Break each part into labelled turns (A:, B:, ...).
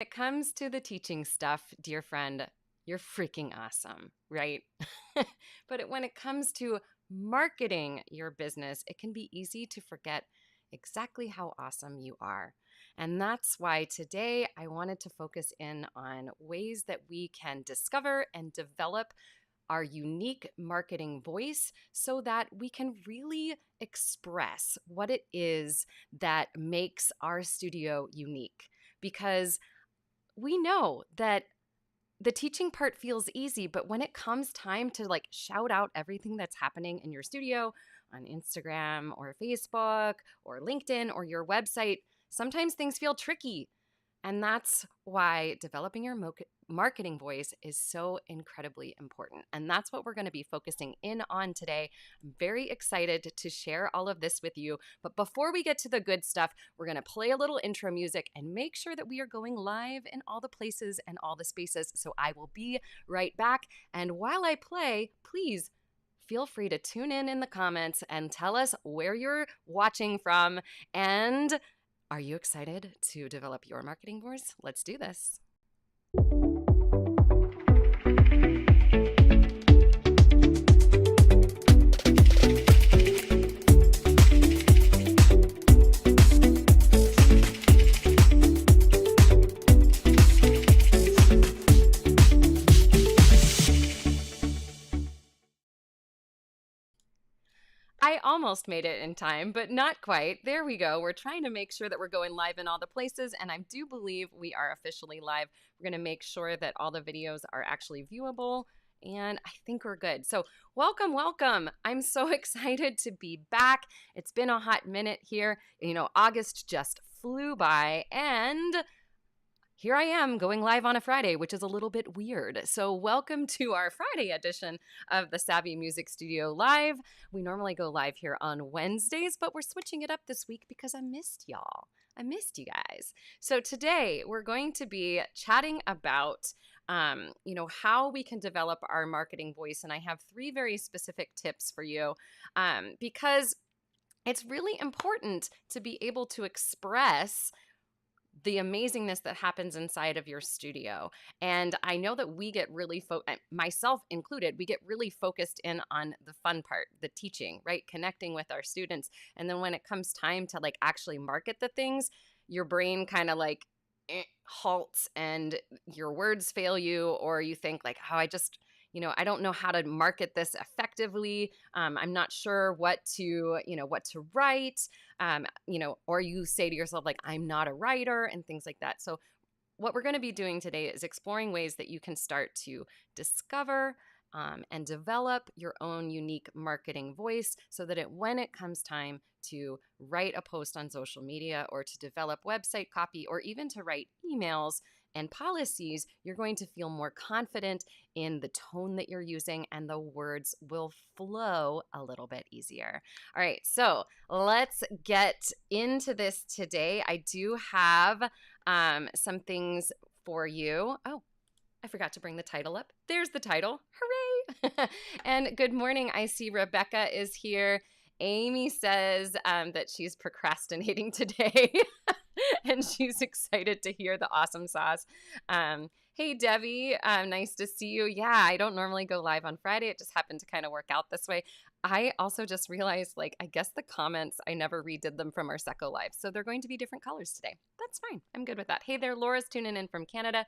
A: It comes to the teaching stuff, dear friend, you're freaking awesome, right? But when it comes to marketing your business, it can be easy to forget exactly how awesome you are. And that's why today I wanted to focus in on ways that we can discover and develop our unique marketing voice so that we can really express what it is that makes our studio unique. Because we know that the teaching part feels easy, but when it comes time to like shout out everything that's happening in your studio on Instagram or Facebook or LinkedIn or your website, sometimes things feel tricky. And that's why developing your marketing voice is so incredibly important. And that's what we're going to be focusing in on today. I'm very excited to share all of this with you. But before we get to the good stuff, we're going to play a little intro music and make sure that we are going live in all the places and all the spaces. So I will be right back. And while I play, please feel free to tune in the comments and tell us where you're watching from. And are you excited to develop your marketing voice? Let's do this. I almost made it in time, but not quite. There we go. We're trying to make sure that we're going live in all the places, and I do believe we are officially live. We're going to make sure that all the videos are actually viewable, and I think we're good. So welcome, welcome. I'm so excited to be back. It's been a hot minute here. August just flew by, and here I am going live on a Friday, which is a little bit weird. So welcome to our Friday edition of the Savvy Music Studio Live. We normally go live here on Wednesdays, but we're switching it up this week because I missed y'all. I missed you guys. So today we're going to be chatting about how we can develop our marketing voice. And I have 3 very specific tips for you because it's really important to be able to express the amazingness that happens inside of your studio. And I know that we get really, myself included, we get really focused in on the fun part, the teaching, right? Connecting with our students. And then when it comes time to like actually market the things, your brain kind of like halts and your words fail you, or you think like, oh, I don't know how to market this effectively. I'm not sure what to write. Or you say to yourself like, I'm not a writer and things like that. So what we're going to be doing today is exploring ways that you can start to discover and develop your own unique marketing voice so that when it comes time to write a post on social media or to develop website copy or even to write emails and policies, you're going to feel more confident in the tone that you're using and the words will flow a little bit easier. All right, so let's get into this today. I do have some things for you. Oh, I forgot to bring the title up. There's the title. Hooray! And good morning. I see Rebecca is here. Amy says that she's procrastinating today and she's excited to hear the awesome sauce. Hey, Debbie, nice to see you. Yeah, I don't normally go live on Friday. It just happened to kind of work out this way. I also just realized, I guess the comments, I never redid them from our Secco Live. So they're going to be different colors today. That's fine. I'm good with that. Hey there, Laura's tuning in from Canada.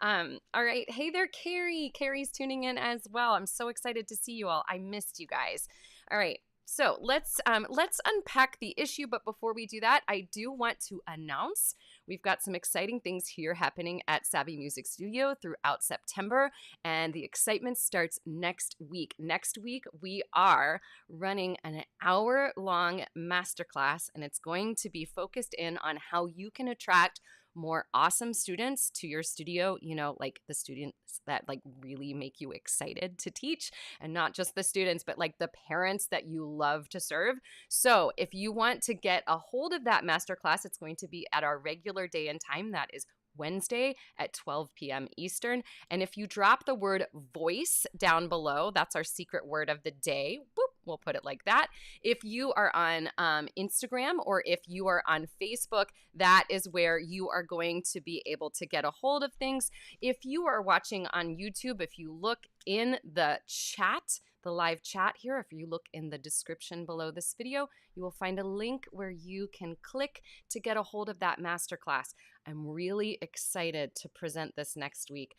A: All right. Hey there, Carrie. Carrie's tuning in as well. I'm so excited to see you all. I missed you guys. All right. So let's unpack the issue. But before we do that, I do want to announce we've got some exciting things here happening at Savvy Music Studio throughout September, and the excitement starts next week. Next week, we are running an hour-long masterclass, and it's going to be focused in on how you can attract more awesome students to your studio, like the students that really make you excited to teach, and not just the students, but like the parents that you love to serve. So if you want to get a hold of that masterclass, it's going to be at our regular day and time. That is Wednesday at 12 p.m. Eastern. And if you drop the word voice down below, that's our secret word of the day. Boop. We'll put it like that. If you are on Instagram or if you are on Facebook, that is where you are going to be able to get a hold of things. If you are watching on YouTube, if you look in the chat, the live chat here, if you look in the description below this video, you will find a link where you can click to get a hold of that masterclass. I'm really excited to present this next week.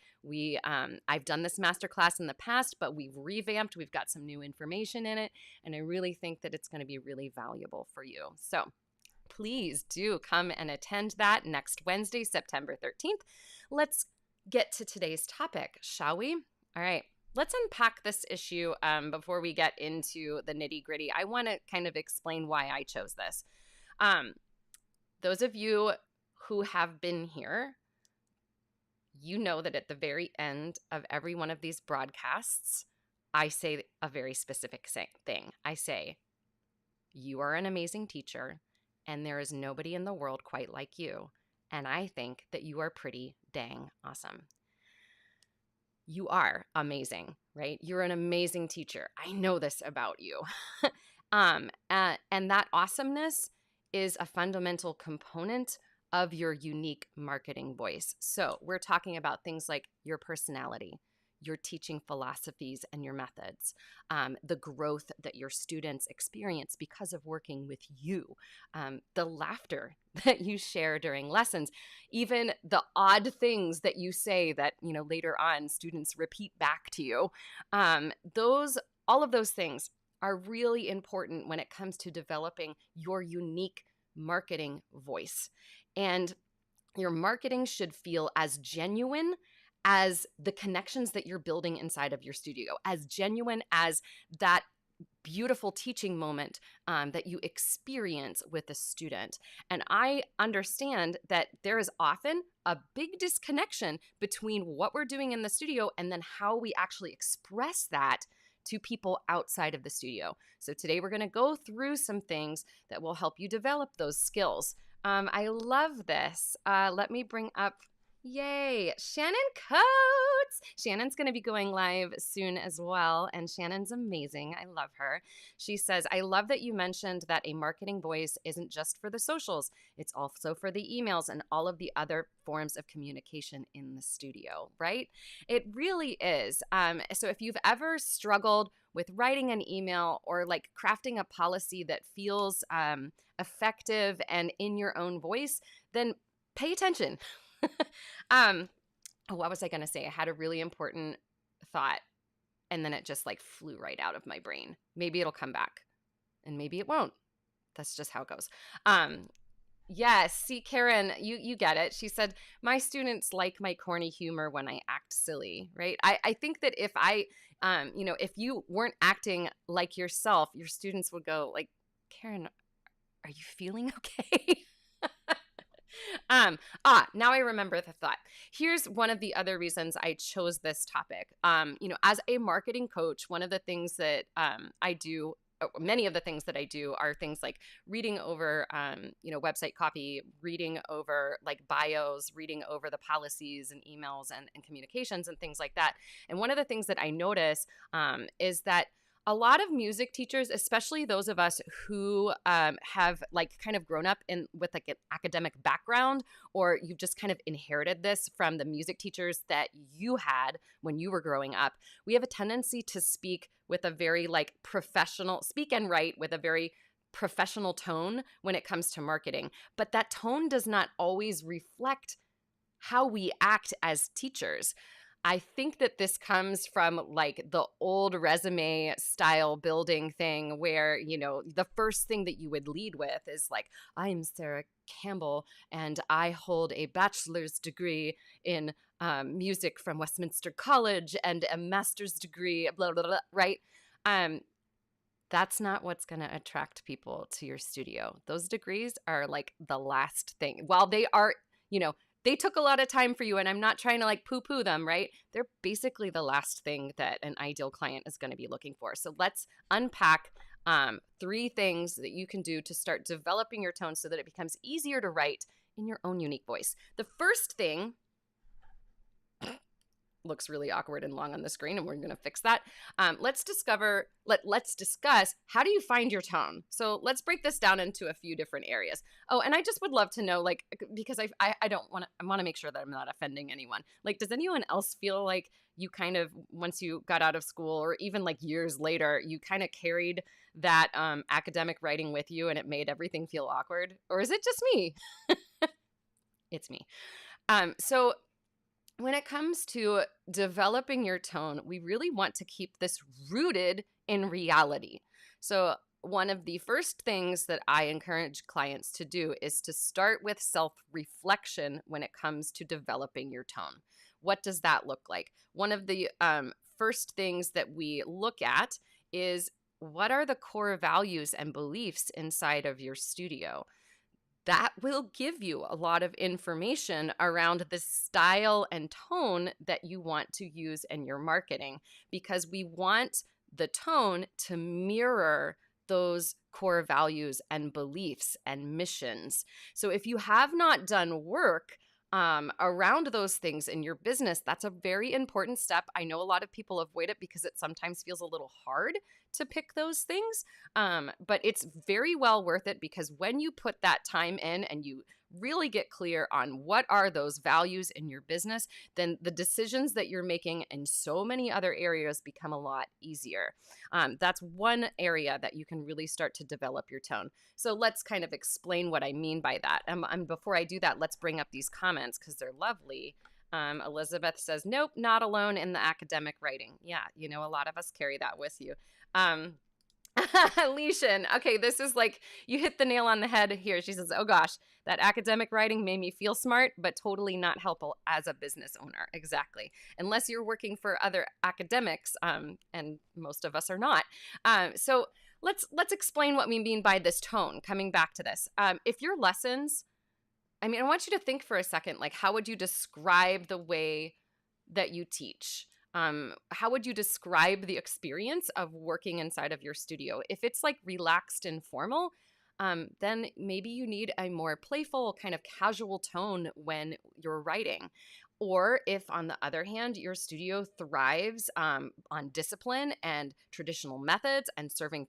A: I've done this masterclass in the past, but we've revamped. We've got some new information in it, and I really think that it's going to be really valuable for you. So please do come and attend that next Wednesday, September 13th. Let's get to today's topic, shall we? All right. Let's unpack this issue before we get into the nitty-gritty. I want to kind of explain why I chose this. Those of you who have been here, you know that at the very end of every one of these broadcasts, I say a very specific thing. I say, you are an amazing teacher, and there is nobody in the world quite like you, and I think that you are pretty dang awesome. You are amazing, right? You're an amazing teacher. I know this about you. And that awesomeness is a fundamental component of your unique marketing voice. So we're talking about things like your personality, your teaching philosophies and your methods, the growth that your students experience because of working with you, the laughter that you share during lessons, even the odd things that you say that, later on students repeat back to you. All of those things are really important when it comes to developing your unique marketing voice. And your marketing should feel as genuine as the connections that you're building inside of your studio, as genuine as that beautiful teaching moment that you experience with a student. And I understand that there is often a big disconnection between what we're doing in the studio and then how we actually express that to people outside of the studio. So today we're going to go through some things that will help you develop those skills. I love this. Let me bring up, yay, Shannon Coates. Shannon's going to be going live soon as well, and Shannon's amazing. I love her. She says, I love that you mentioned that a marketing voice isn't just for the socials. It's also for the emails and all of the other forms of communication in the studio, right? It really is. So if you've ever struggled with writing an email or like crafting a policy that feels effective and in your own voice, then pay attention. What was I going to say? I had a really important thought and then it just like flew right out of my brain. Maybe it'll come back and maybe it won't. That's just how it goes. Yes, see, Karen, you get it. She said, my students like my corny humor when I act silly, right? I think that if if you weren't acting like yourself, your students would go like, Karen, are you feeling okay? Now I remember the thought. Here's one of the other reasons I chose this topic. As a marketing coach, one of the things that I do, many of the things that I do are things like reading over, website copy, reading over like bios, reading over the policies and emails and communications and things like that. And one of the things that I notice is that a lot of music teachers, especially those of us who have like kind of grown up with like an academic background, or you've just kind of inherited this from the music teachers that you had when you were growing up, we have a tendency to speak with a very like professional, speak and write with a very professional tone when it comes to marketing. But that tone does not always reflect how we act as teachers. I think that this comes from like the old resume style building thing where, the first thing that you would lead with is like, I'm Sara Campbell and I hold a bachelor's degree in music from Westminster College and a master's degree, blah, blah, blah, right? That's not what's going to attract people to your studio. Those degrees are like the last thing. While they are, they took a lot of time for you, and I'm not trying to like poo-poo them, right? They're basically the last thing that an ideal client is going to be looking for. So let's unpack 3 things that you can do to start developing your tone so that it becomes easier to write in your own unique voice. The first thing looks really awkward and long on the screen, and we're going to fix that. Let's discuss, how do you find your tone? So let's break this down into a few different areas. Oh, and I just would love to know, like, because I don't want to, I want to make sure that I'm not offending anyone. Like, does anyone else feel like you kind of, once you got out of school, or even like years later, you kind of carried that academic writing with you and it made everything feel awkward? Or is it just me? It's me. So when it comes to developing your tone, we really want to keep this rooted in reality. So one of the first things that I encourage clients to do is to start with self-reflection when it comes to developing your tone. What does that look like? One of the first things that we look at is, what are the core values and beliefs inside of your studio? That will give you a lot of information around the style and tone that you want to use in your marketing, because we want the tone to mirror those core values and beliefs and missions. So if you have not done work around those things in your business, that's a very important step. I know a lot of people avoid it because it sometimes feels a little hard to pick those things, but it's very well worth it, because when you put that time in and you really get clear on what are those values in your business, then the decisions that you're making in so many other areas become a lot easier. That's one area that you can really start to develop your tone. So let's kind of explain what I mean by that. Before I do that, let's bring up these comments because they're lovely. Elizabeth says, nope, not alone in the academic writing. Yeah, a lot of us carry that with you. Leishan, okay, this is like, you hit the nail on the head here. She says, oh gosh, that academic writing made me feel smart, but totally not helpful as a business owner. Exactly. Unless you're working for other academics, and most of us are not. So let's explain what we mean by this tone, coming back to this. If your lessons, I want you to think for a second, like, how would you describe the way that you teach? How would you describe the experience of working inside of your studio? If it's like relaxed and formal, then maybe you need a more playful, kind of casual tone when you're writing. Or if, on the other hand, your studio thrives on discipline and traditional methods and serving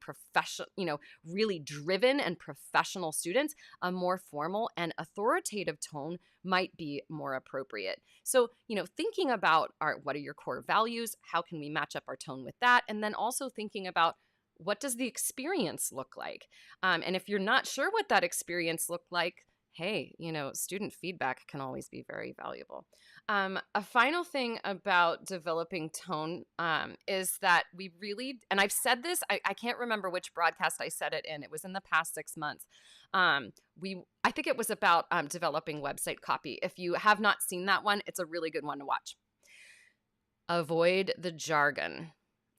A: really driven and professional students, a more formal and authoritative tone might be more appropriate. So, thinking about what are your core values? How can we match up our tone with that? And then also thinking about, what does the experience look like? And if you're not sure what that experience looked like, hey, student feedback can always be very valuable. A final thing about developing tone is that we really, and I've said this, I can't remember which broadcast I said it in. It was in the past 6 months. I think it was about developing website copy. If you have not seen that one, it's a really good one to watch. Avoid the jargon.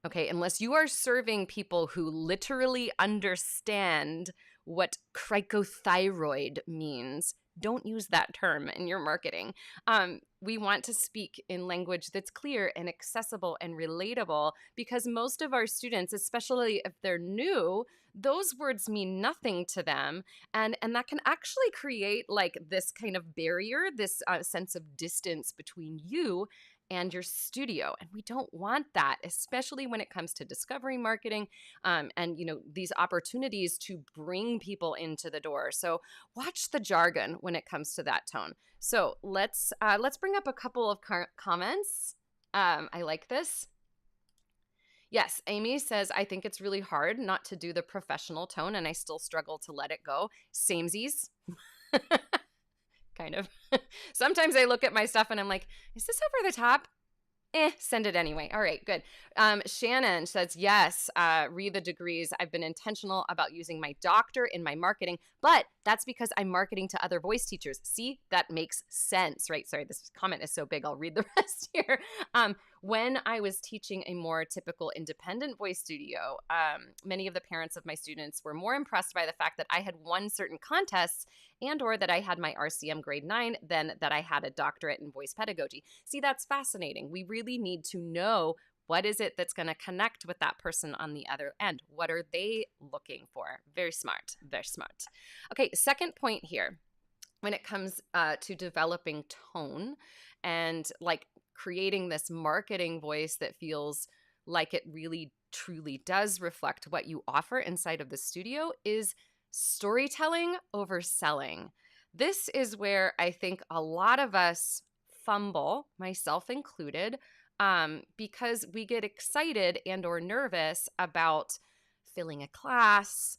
A: Okay, unless you are serving people who literally understand what cricothyroid means, don't use that term in your marketing. We want to speak in language that's clear and accessible and relatable, because most of our students, especially if they're new, those words mean nothing to them. And that can actually create like this kind of barrier, this sense of distance between you and your studio. And we don't want that, especially when it comes to discovery marketing, and these opportunities to bring people into the door. So watch the jargon when it comes to that tone. So let's bring up a couple of comments. I like this. Yes, Amy says, I think it's really hard not to do the professional tone, and I still struggle to let it go. Samesies. Kind of. Sometimes I look at my stuff and I'm like, is this over the top? Send it anyway. All right, good. Shannon says, yes, read the degrees. I've been intentional about using my doctor in my marketing, but that's because I'm marketing to other voice teachers. See, that makes sense, right? Sorry, this comment is so big. I'll read the rest here. When I was teaching a more typical independent voice studio, many of the parents of my students were more impressed by the fact that I had won certain contests and or that I had my RCM grade 9 than that I had a doctorate in voice pedagogy. See, that's fascinating. We really need to know, what is it that's going to connect with that person on the other end? What are they looking for? Very smart, very smart. Okay, second point here. When it comes to developing tone and like creating this marketing voice that feels like it really truly does reflect what you offer inside of the studio is storytelling over selling. This is where I think a lot of us fumble, myself included, because we get excited and or nervous about filling a class,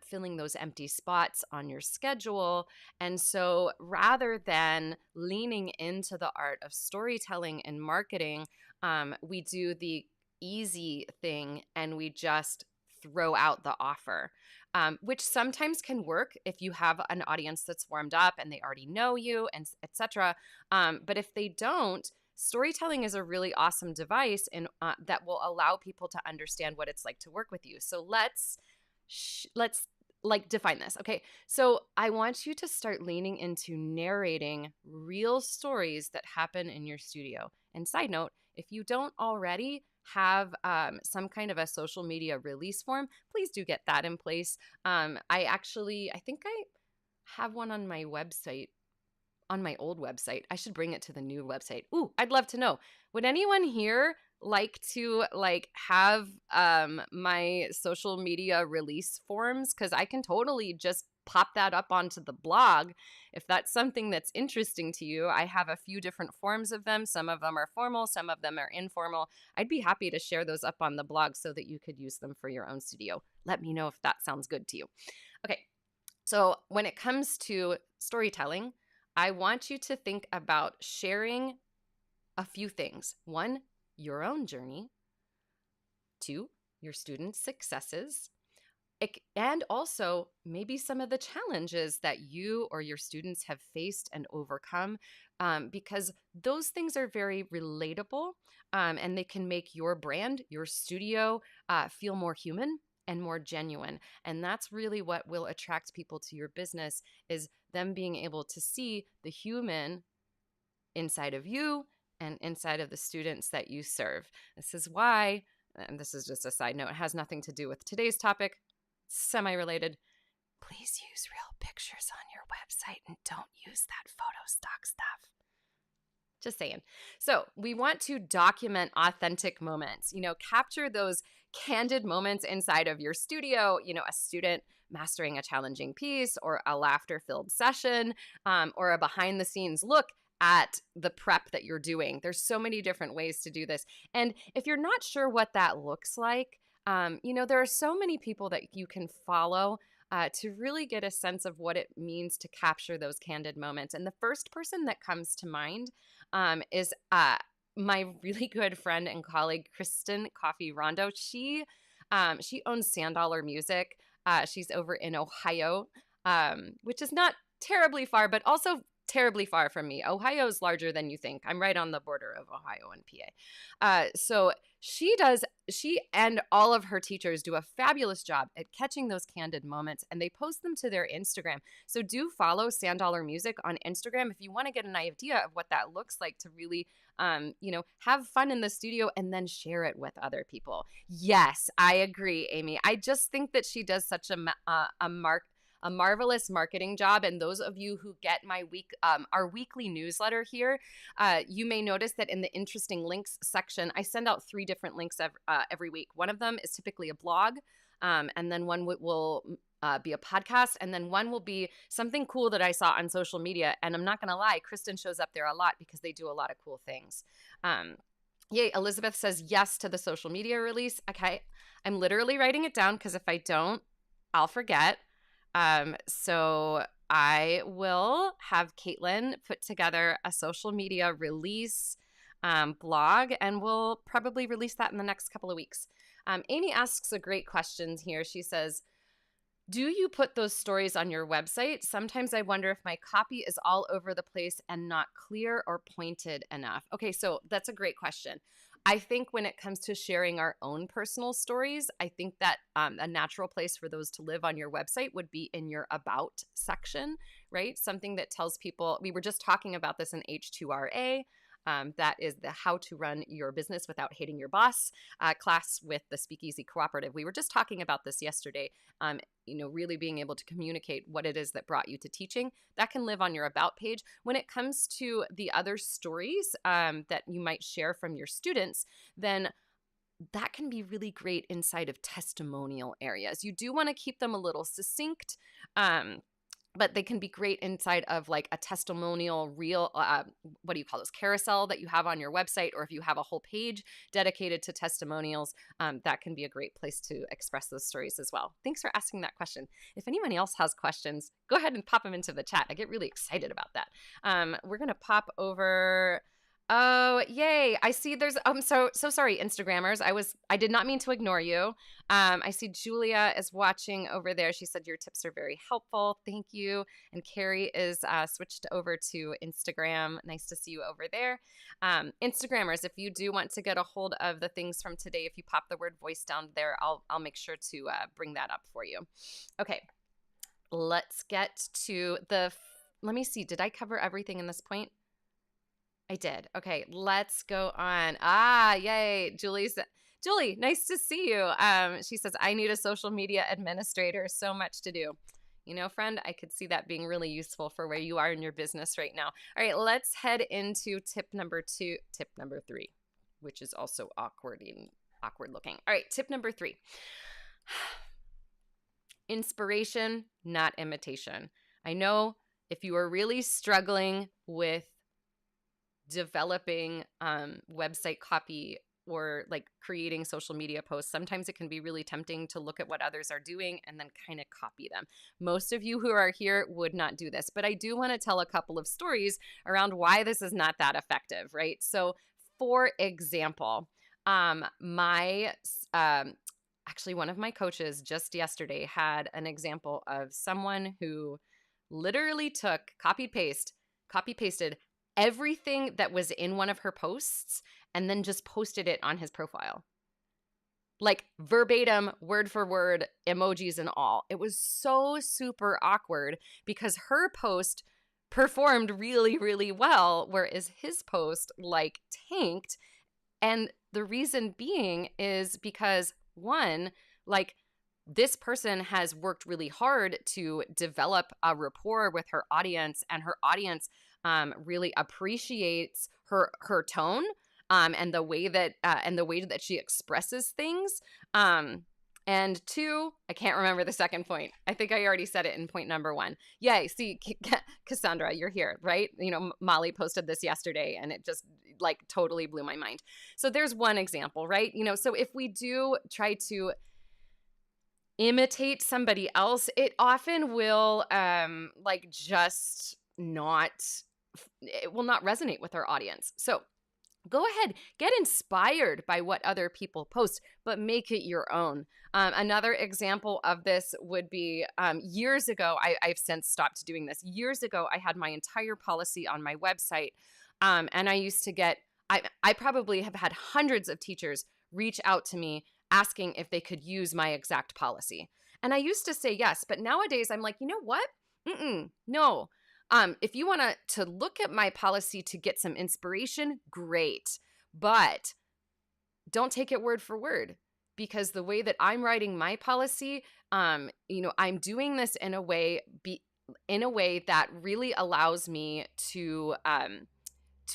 A: filling those empty spots on your schedule. And so rather than leaning into the art of storytelling and marketing, we do the easy thing and we just throw out the offer, which sometimes can work if you have an audience that's warmed up and they already know you and etc. But if they don't, storytelling is a really awesome device and that will allow people to understand what it's like to work with you. So let's like define this. Okay. So I want you to start leaning into narrating real stories that happen in your studio. And side note, if you don't already have some kind of a social media release form, please do get that in place. I think I have one on my website, on my old website. I should bring it to the new website. Ooh, I'd love to know. Would anyone here like to have my social media release forms? Because I can totally just pop that up onto the blog if that's something that's interesting to you. I have a few different forms of them. Some of them are formal, some of them are informal. I'd be happy to share those up on the blog so that you could use them for your own studio. Let me know if that sounds good to you. Okay, so when it comes to storytelling, I want you to think about sharing a few things. One, your own journey. Two, your students' successes. And also maybe some of the challenges that you or your students have faced and overcome, because those things are very relatable, and they can make your brand, your studio, feel more human and more genuine. And that's really what will attract people to your business, is them being able to see the human inside of you and inside of the students that you serve. This is why, and this is just a side note, it has nothing to do with today's topic, semi-related. Please use real pictures on your website and don't use that photo stock stuff. Just saying. So we want to document authentic moments, capture those candid moments inside of your studio, a student mastering a challenging piece or a laughter-filled session, or a behind-the-scenes look at the prep that you're doing. There's so many different ways to do this. And if you're not sure what that looks like, there are so many people that you can follow to really get a sense of what it means to capture those candid moments. And the first person that comes to mind is my really good friend and colleague, Kristen Coffee Rondo. She owns Sandollar Music. She's over in Ohio, which is not terribly far, but also terribly far from me. Ohio is larger than you think. I'm right on the border of Ohio and PA. So she and all of her teachers do a fabulous job at catching those candid moments, and they post them to their Instagram. So do follow Sandollar Music on Instagram if you want to get an idea of what that looks like to really, have fun in the studio and then share it with other people. Yes, I agree, Amy. I just think that she does such a marvelous marketing job. And those of you who get our weekly newsletter here, you may notice that in the interesting links section, I send out 3 different links every week. One of them is typically a blog, and then one will be a podcast, and then one will be something cool that I saw on social media. And I'm not going to lie, Kristen shows up there a lot because they do a lot of cool things. Yay, Elizabeth says yes to the social media release. Okay, I'm literally writing it down because if I don't, I'll forget. So I will have Caitlin put together a social media release blog, and we'll probably release that in the next couple of weeks. Amy asks a great question here. She says, do you put those stories on your website? Sometimes I wonder if my copy is all over the place and not clear or pointed enough. Okay, so that's a great question. I think when it comes to sharing our own personal stories, I think that a natural place for those to live on your website would be in your About section, right? Something that tells people, we were just talking about this in H2RA, That is the How to Run Your Business Without Hating Your Boss class with the Speakeasy Cooperative. We were just talking about this yesterday. Really being able to communicate what it is that brought you to teaching. That can live on your About page. When it comes to the other stories that you might share from your students, then that can be really great inside of testimonial areas. You do want to keep them a little succinct, but they can be great inside of like a testimonial reel, what do you call those, carousel that you have on your website, or if you have a whole page dedicated to testimonials, that can be a great place to express those stories as well. Thanks for asking that question. If anyone else has questions, go ahead and pop them into the chat. I get really excited about that. We're going to pop over. Oh, yay. I see there's I'm so sorry, Instagrammers. I did not mean to ignore you. I see Julia is watching over there. She said your tips are very helpful. Thank you. And Carrie is switched over to Instagram. Nice to see you over there. Instagrammers, if you do want to get a hold of the things from today, if you pop the word voice down there, I'll make sure to bring that up for you. Okay. Let's get to let me see. Did I cover everything in this point? I did. Okay, let's go on. Yay. Julie, nice to see you. She says, I need a social media administrator. So much to do. Friend, I could see that being really useful for where you are in your business right now. All right, let's head into tip number 3, which is also awkward looking. All right, tip number 3. Inspiration, not imitation. I know if you are really struggling with developing website copy or like creating social media posts, sometimes it can be really tempting to look at what others are doing and then kind of copy them. Most of you who are here would not do this, but I do want to tell a couple of stories around why this is not that effective, right? So for example, actually one of my coaches just yesterday had an example of someone who literally took copy pasted everything that was in one of her posts and then just posted it on his profile. Like verbatim, word for word, emojis and all. It was so super awkward because her post performed really, really well, whereas his post like tanked. And the reason being is because one, like this person has worked really hard to develop a rapport with her audience, and her audience really appreciates her tone and the way that she expresses things. And 2, I can't remember the second point. I think I already said it in point number 1. Yay! See, Cassandra, you're here, right? Molly posted this yesterday, and it just like totally blew my mind. So there's one example, right? So if we do try to imitate somebody else, it often will it will not resonate with our audience. So go ahead, get inspired by what other people post, but make it your own. Another example of this would be years ago, I've since stopped doing this. Years ago, I had my entire policy on my website, and I used to get, I probably have had hundreds of teachers reach out to me asking if they could use my exact policy. And I used to say yes, but nowadays I'm like, you know what? No. If you want to look at my policy to get some inspiration, great. But don't take it word for word, because the way that I'm writing my policy, I'm doing this in a way that really allows me to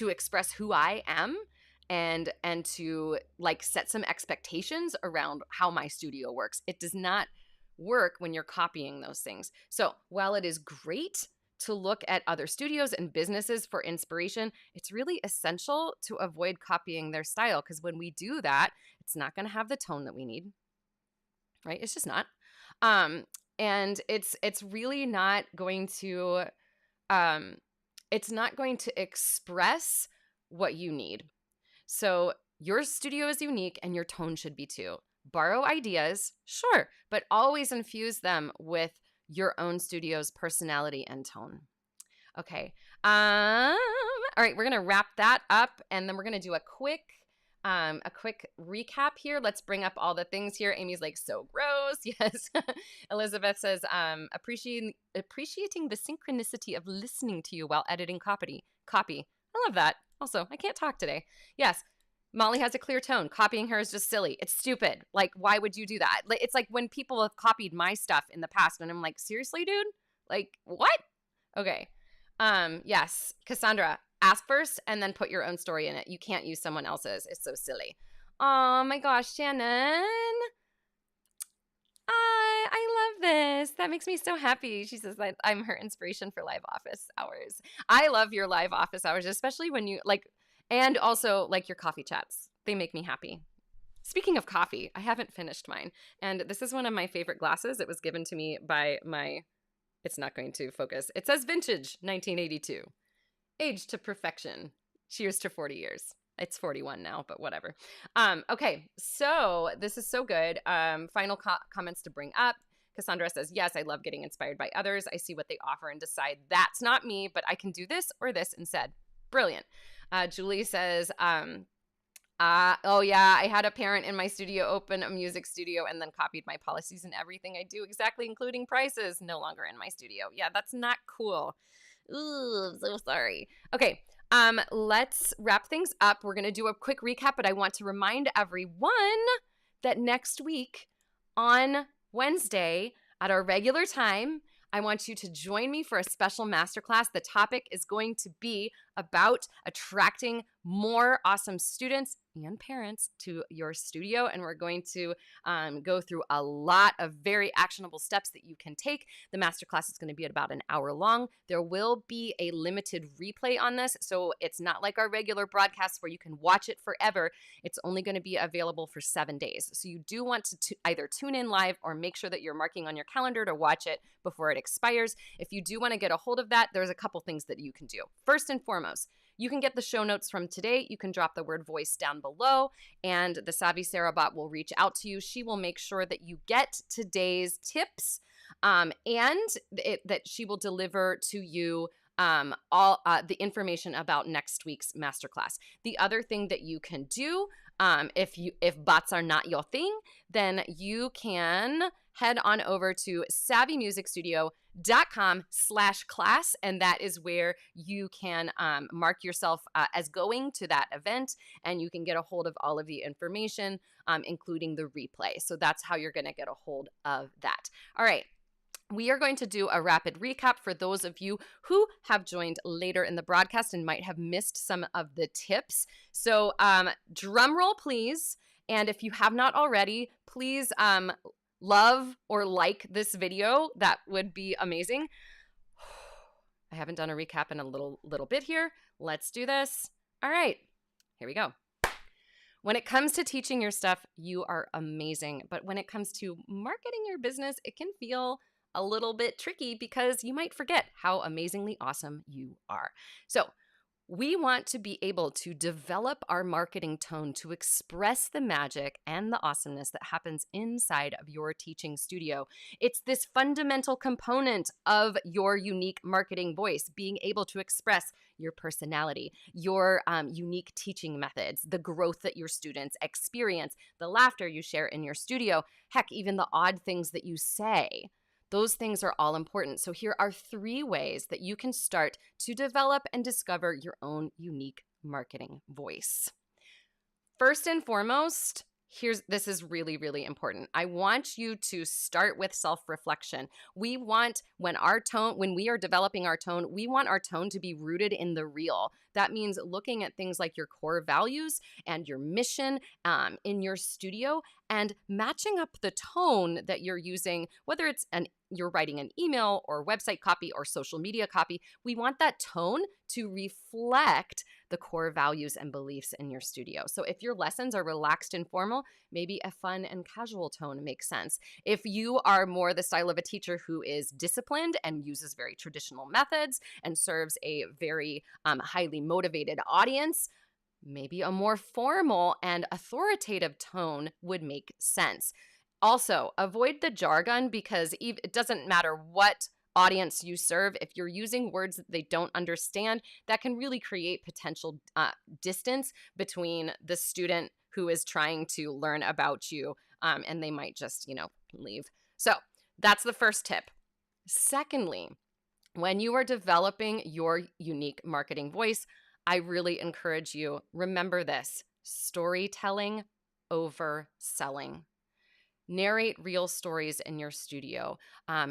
A: express who I am and to like set some expectations around how my studio works. It does not work when you're copying those things. So while it is great to look at other studios and businesses for inspiration, it's really essential to avoid copying their style, because when we do that, it's not going to have the tone that we need, right? It's just not. And it's really not going to express what you need. So your studio is unique and your tone should be too. Borrow ideas, sure, but always infuse them with your own studio's personality and tone. Okay. All right, we're going to wrap that up, and then we're going to do a quick recap here. Let's bring up all the things here. Amy's like, so gross. Yes. Elizabeth says, appreciating the synchronicity of listening to you while editing copy. I love that. Also, I can't talk today. Yes, Molly has a clear tone. Copying her is just silly. It's stupid. Like, why would you do that? It's like when people have copied my stuff in the past, and I'm like, seriously, dude? Like, what? Okay. Yes, Cassandra, ask first and then put your own story in it. You can't use someone else's. It's so silly. Oh my gosh, Shannon. I love this. That makes me so happy. She says that I'm her inspiration for live office hours. I love your live office hours, especially when you like, and also like your coffee chats. They make me happy. Speaking of coffee, I haven't finished mine. And this is one of my favorite glasses. It was given to me by my, it's not going to focus. It says vintage 1982. Aged to perfection. Cheers to 40 years. It's 41 now, but whatever. Okay, so this is so good. Final comments to bring up. Cassandra says, yes, I love getting inspired by others. I see what they offer and decide that's not me, but I can do this or this instead. Brilliant. Julie says, oh yeah, I had a parent in my studio open a music studio and then copied my policies and everything I do exactly, including prices. No longer in my studio. Yeah, that's not cool. Ooh, I'm so sorry. Okay, let's wrap things up. We're going to do a quick recap, but I want to remind everyone that next week on Wednesday at our regular time, I want you to join me for a special masterclass. The topic is going to be about attracting more awesome students and parents to your studio. And we're going to go through a lot of very actionable steps that you can take. The masterclass is going to be about an hour long. There will be a limited replay on this. So it's not like our regular broadcasts where you can watch it forever. It's only going to be available for 7 days. So you do want to either tune in live or make sure that you're marking on your calendar to watch it before it expires. If you do want to get a hold of that, there's a couple things that you can do. First and foremost, you can get the show notes from today. You can drop the word voice down below, and the Savvy Sara bot will reach out to you. She will make sure that you get today's tips, and that she will deliver to you all the information about next week's masterclass. The other thing that you can do, if bots are not your thing, then you can head on over to savvymusicstudio.com/class, and that is where you can mark yourself as going to that event, and you can get a hold of all of the information, including the replay. So that's how you're going to get a hold of that. All right. We are going to do a rapid recap for those of you who have joined later in the broadcast and might have missed some of the tips. So drum roll, please. And if you have not already, please love or like this video. That would be amazing. I haven't done a recap in a little bit here. Let's do this. All right, here we go. When it comes to teaching your stuff, you are amazing. But when it comes to marketing your business, it can feel a little bit tricky because you might forget how amazingly awesome you are. So we want to be able to develop our marketing tone to express the magic and the awesomeness that happens inside of your teaching studio. It's this fundamental component of your unique marketing voice, being able to express your personality, your unique teaching methods, the growth that your students experience, the laughter you share in your studio, heck, even the odd things that you say. Those things are all important. So here are 3 ways that you can start to develop and discover your own unique marketing voice. First and foremost, this is really, really important. I want you to start with self-reflection. We want, when we are developing our tone, we want our tone to be rooted in the real. That means looking at things like your core values and your mission in your studio and matching up the tone that you're using, whether it's you're writing an email or website copy or social media copy. We want that tone to reflect the core values and beliefs in your studio. So if your lessons are relaxed and formal, maybe a fun and casual tone makes sense. If you are more the style of a teacher who is disciplined and uses very traditional methods and serves a very highly motivated audience, maybe a more formal and authoritative tone would make sense. Also, avoid the jargon because it doesn't matter what audience you serve. If you're using words that they don't understand, that can really create potential distance between the student who is trying to learn about you, and they might just, leave. So that's the first tip. Secondly, when you are developing your unique marketing voice, I really encourage you, remember this: storytelling over selling. Narrate real stories in your studio.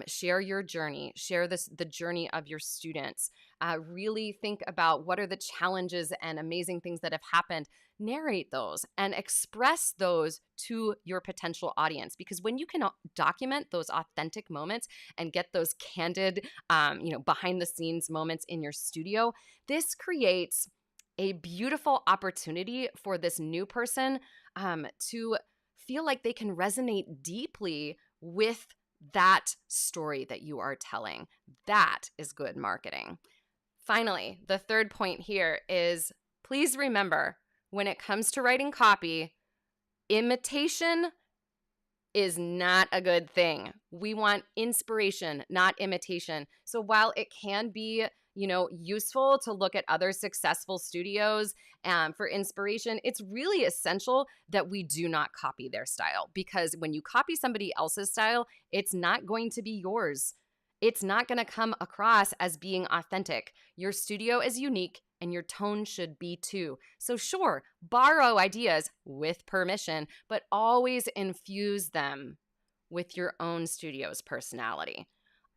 A: Share your journey. Share the journey of your students. Really think about what are the challenges and amazing things that have happened. Narrate those and express those to your potential audience, because when you can document those authentic moments and get those candid, behind the scenes moments in your studio, this creates a beautiful opportunity for this new person to feel like they can resonate deeply with that story that you are telling. That is good marketing. Finally, the third point here is, please remember, when it comes to writing copy, imitation is not a good thing. We want inspiration, not imitation. So while it can be, useful to look at other successful studios for inspiration, it's really essential that we do not copy their style, because when you copy somebody else's style, it's not going to be yours. It's not going to come across as being authentic. Your studio is unique and your tone should be too. So sure, borrow ideas with permission, but always infuse them with your own studio's personality.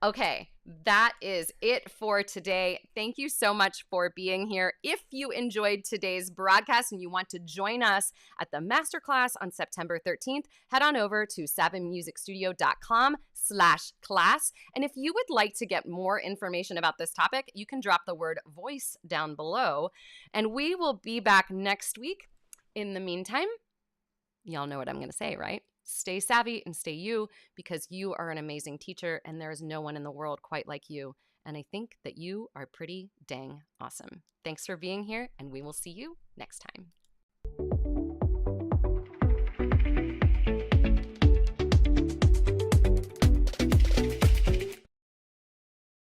A: Okay, that is it for today. Thank you so much for being here. If you enjoyed today's broadcast and you want to join us at the masterclass on September 13th, head on over to savvymusicstudio.com/class. And if you would like to get more information about this topic, you can drop the word voice down below, and we will be back next week. In the meantime, y'all know what I'm going to say, right? Stay savvy and stay you, because you are an amazing teacher and there is no one in the world quite like you. And I think that you are pretty dang awesome. Thanks for being here, and we will see you next time.